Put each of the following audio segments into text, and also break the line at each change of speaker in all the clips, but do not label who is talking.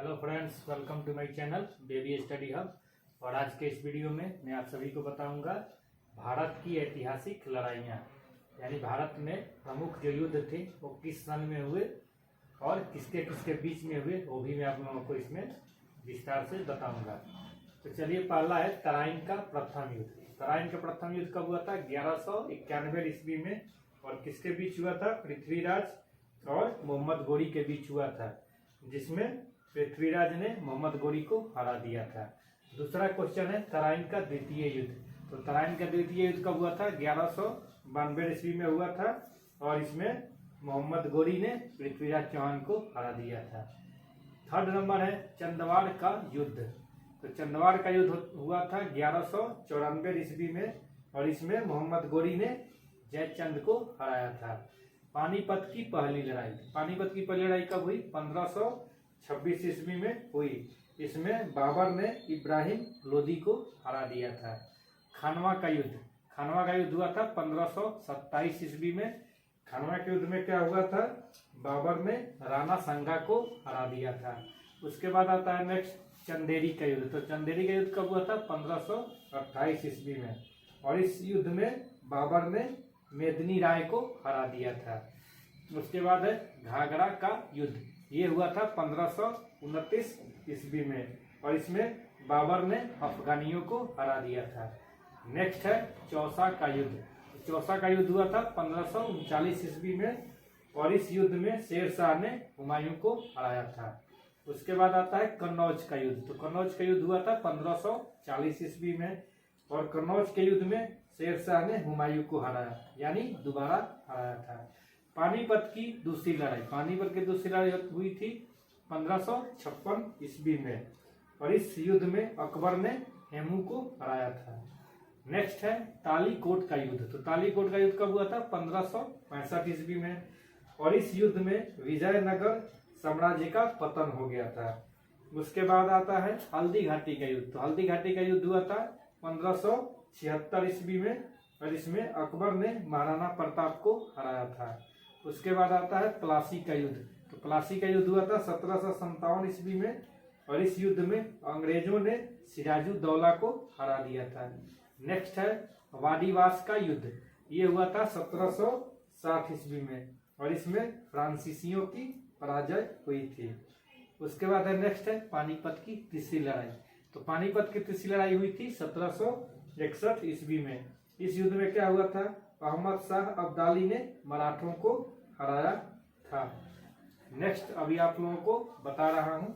Hello friends, welcome to my channel baby study hub. और आज के इस वीडियो में मैं आप सभी को बताऊंगा भारत की ऐतिहासिक लड़ाइयाँ, यानी भारत में प्रमुख जो युद्ध थे वो किस सन में हुए और किसके किसके बीच में हुए, वो भी मैं आप लोगों को इसमें विस्तार से बताऊंगा। तो चलिए, पहला है तराइन का प्रथम युद्ध। तराइन का प्रथम युद्ध कब हुआ था? 1191 ईस्वी में। और किसके बीच हुआ था? पृथ्वीराज और मोहम्मद गोरी के बीच हुआ था, जिसमें पृथ्वीराज ने मोहम्मद गोरी को हरा दिया था। दूसरा क्वेश्चन है तराइन का द्वितीय युद्ध। तो तराइन का द्वितीय युद्ध कब हुआ था? 1192 ईस्वी में हुआ था और इसमें मोहम्मद गोरी ने पृथ्वीराज चौहान को हरा दिया था। थर्ड नंबर है चंदवाड़ का युद्ध। तो चंदवाड़ का युद्ध हुआ था 1194 ईस्वी में और इसमें मोहम्मद गोरी ने जयचंद को हराया था। पानीपत की पहली लड़ाई। पानीपत की पहली लड़ाई कब हुई? 1526 ईस्वी में हुई। इसमें बाबर ने इब्राहिम लोदी को हरा दिया था। खानवा का युद्ध। खानवा का युद्ध हुआ था 1527 ईस्वी में। खानवा के युद्ध में क्या हुआ था? बाबर ने राणा संगा को हरा दिया था। उसके बाद आता है नेक्स्ट चंदेरी का युद्ध। तो चंदेरी का युद्ध कब हुआ था? 1528 ईस्वी में। और इस युद्ध में बाबर ने मेदिनी राय को हरा दिया था। उसके बाद है घाघरा का युद्ध। ये हुआ था 1529 ईस्वी में और इसमें बाबर ने अफगानियों को हरा दिया था। नेक्स्ट है चौसा का युद्ध। चौसा का युद्ध हुआ था 1539 ईस्वी में और इस युद्ध में शेर शाह ने हुमायूं को हराया था। उसके बाद आता है कन्नौज का युद्ध। तो कन्नौज का युद्ध हुआ था 1540 ईस्वी में और कन्नौज के युद्ध में शेर शाह ने हुमायूं को हराया, यानी दोबारा हराया था। पानीपत की दूसरी लड़ाई। पानीपत की दूसरी लड़ाई हुई थी 1556 ईस्वी में और इस युद्ध में अकबर ने हेमू को हराया था। नेक्स्ट है तालीकोट का युद्ध। तो तालीकोट का युद्ध कब हुआ था? 1565 ईस्वी में और इस युद्ध में विजयनगर साम्राज्य का पतन हो गया था। उसके बाद आता है हल्दी घाटी का युद्ध। तो हल्दी घाटी का युद्ध हुआ था 1576 ईस्वी में और इसमें अकबर ने महाराणा प्रताप को हराया था। उसके बाद आता है प्लासी का युद्ध। तो प्लासी का युद्ध हुआ था 1757 ईस्वी में और इस युद्ध में अंग्रेजों ने सिराजुद्दौला को हरा दिया था। नेक्स्ट है वाडीवास का युद्ध। ये हुआ था 1760 ईस्वी में और इसमें फ्रांसीसियों की पराजय हुई थी। उसके बाद है नेक्स्ट है पानीपत की तीसरी लड़ाई। तो पानीपत की तीसरी लड़ाई हुई थी 1761 ईस्वी में। इस युद्ध में क्या हुआ था? अहमद शाह अब्दाली ने मराठों को हराया था। नेक्स्ट अभी आप लोगों को बता रहा हूं।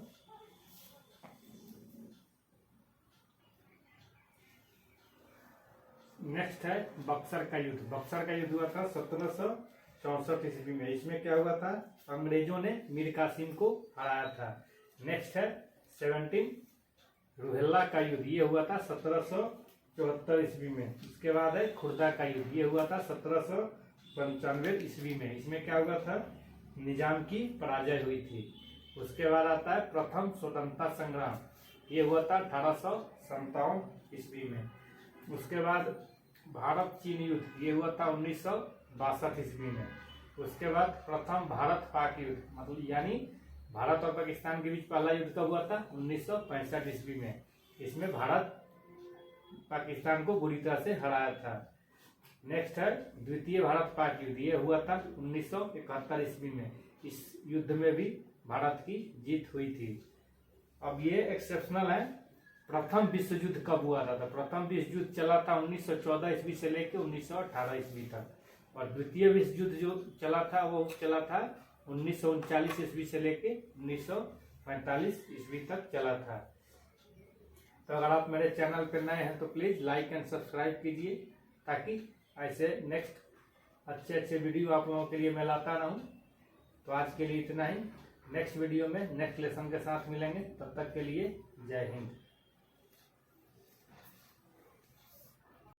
नेक्स्ट है बक्सर का युद्ध। बक्सर का युद्ध हुआ था 1764 ईस्वी में। इसमें क्या हुआ था? अंग्रेजों ने मीर कासिम को हराया था। नेक्स्ट है 17 रुहेला का युद्ध। ये हुआ था 1774 ईस्वी में। उसके बाद है खुर्दा का युद्ध। ये हुआ था 1795 ईस्वी में। इसमें क्या हुआ था? निजाम की पराजय हुई थी। उसके बाद आता है प्रथम स्वतंत्रता संग्राम। ये हुआ था 1857 ईस्वी में। उसके बाद भारत चीन युद्ध। ये हुआ था 1962 ईस्वी में। उसके बाद प्रथम भारत पाक युद्ध, मतलब यानी भारत और पाकिस्तान के बीच पहला युद्ध कब हुआ था? 1965 ईस्वी में। इसमें भारत पाकिस्तान को बुरी तरह से हराया था। नेक्स्ट है द्वितीय भारत पाक युद्ध। ये हुआ था 1971 ईस्वी में। इस युद्ध में भी भारत की जीत हुई थी। अब ये एक्सेप्शनल है, प्रथम विश्व युद्ध कब हुआ था? प्रथम विश्व युद्ध चला था 1914 ईस्वी से लेकर 1918 ईस्वी तक और द्वितीय विश्व युद्ध जो चला था वो चला था 1939 ईस्वी से लेके 1945 ईस्वी तक चला था। तो अगर आप मेरे चैनल पर नए हैं तो प्लीज़ लाइक एंड सब्सक्राइब कीजिए ताकि ऐसे नेक्स्ट अच्छे वीडियो आप लोगों के लिए मैं लाता रहूं। तो आज के लिए इतना ही। नेक्स्ट वीडियो में नेक्स्ट लेसन के साथ मिलेंगे। तब तक के लिए जय हिंद।